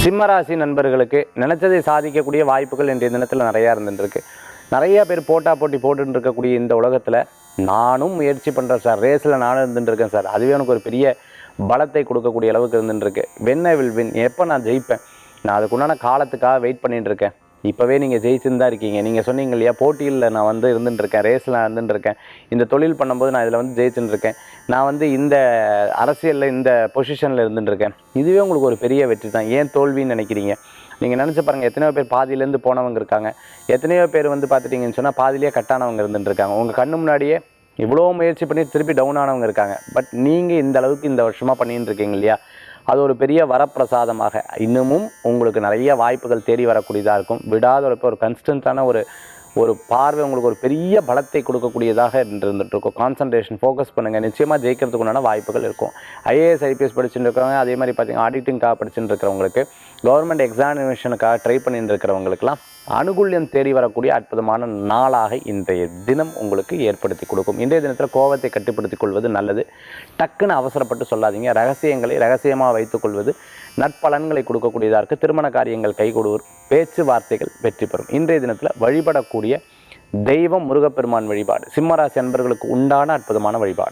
சிம்மராசி நண்பர்களுக்கு நினைச்சதை சாதிக்கக்கூடிய வாய்ப்புகள் இன்றைய தினத்தில் நிறையா இருந்துருக்கு. நிறைய பேர் போட்டி போட்டுட்டு இருக்கக்கூடிய இந்த உலகத்தில் நானும் முயற்சி பண்ணுறேன் சார், ரேஸில் நானும் இருந்துட்டுருக்கேன் சார், அதுவே எனக்கு ஒரு பெரிய பலத்தை கொடுக்கக்கூடிய அளவுக்கு இருந்துருக்கு. வென் ஐ வில் வின், எப்போ நான் ஜெயிப்பேன், நான் அதுக்குண்டான காலத்துக்காக வெயிட் பண்ணிட்டு இருக்கேன். இப்போவே நீங்கள் ஜெயிச்சுன்னு தான் இருக்கீங்க. நீங்கள் சொன்னீங்க இல்லையா, போட்டியில் நான் இருந்துட்டுருக்கேன், ரேஸில் நான் இருந்துட்டுருக்கேன், இந்த தொழில் பண்ணும்போது நான் இதில் ஜெயிச்சுன்னு இருக்கேன், நான் இந்த அரசியலில் இந்த பொசிஷனில் இருந்துட்டுருக்கேன். இதுவே உங்களுக்கு ஒரு பெரிய வெற்றி தான். ஏன் தோல்வின்னு நினைக்கிறீங்க? நீங்கள் நினச்சி பாருங்கள், எத்தனையோ பேர் பாதியிலேருந்து போனவங்க இருக்காங்க, எத்தனையோ பேர் பார்த்துட்டிங்கன்னு சொன்னால் பாதியிலே கட்டானவங்க இருந்துட்டுருக்காங்க. உங்கள் கண்ணு முன்னாடியே இவ்வளோ முயற்சி பண்ணி திருப்பி டவுன் ஆனவங்க இருக்காங்க. பட் நீங்கள் இந்த அளவுக்கு இந்த வருஷமாக பண்ணின்னு இருக்கீங்க இல்லையா, அது ஒரு பெரிய வரப்பிரசாதமாக இன்னமும் உங்களுக்கு நிறைய வாய்ப்புகள் தேடி வரக்கூடியதாக இருக்கும். விடாத ஒரு கன்ஸ்டன்ட்டான ஒரு பார்வை உங்களுக்கு ஒரு பெரிய பலத்தை கொடுக்கக்கூடியதாக இருந்துகிட்ருக்கும். கான்சன்ட்ரேஷன், ஃபோக்கஸ் பண்ணுங்கள், நிச்சயமாக ஜெயிக்கிறதுக்குண்டான வாய்ப்புகள் இருக்கும். ஐஏஎஸ் ஐபிஎஸ் படிச்சுட்டு இருக்கிறவங்க, அதே மாதிரி பார்த்திங்கன்னா ஆடிட்டிங்காக படிச்சுட்டு இருக்கிறவங்களுக்கு, கவர்மெண்ட் எக்ஸாமினேஷனுக்காக ட்ரை பண்ணிட்டு இருக்கிறவங்களுக்கெல்லாம் அனுகூல்யம் தேடி வரக்கூடிய அற்புதமான நாளாக இன்றைய தினம் உங்களுக்கு ஏற்படுத்தி கொடுக்கும். இன்றைய தினத்தில் கோபத்தை கட்டுப்படுத்திக் கொள்வது நல்லது. டக்குன்னு அவசரப்பட்டு சொல்லாதீங்க. ரகசியங்களை ரகசியமாக வைத்துக்கொள்வது நற்பலன்களை கொடுக்கக்கூடியதாக இருக்குது. திருமண காரியங்கள் கைகூடுவர், பேச்சுவார்த்தைகள் வெற்றி பெறும். இன்றைய தினத்தில் வழிபடக்கூடிய தெய்வம் முருகப்பெருமான் வழிபாடு சிம்மராசி அன்பர்களுக்கு உண்டான அற்புதமான வழிபாடு.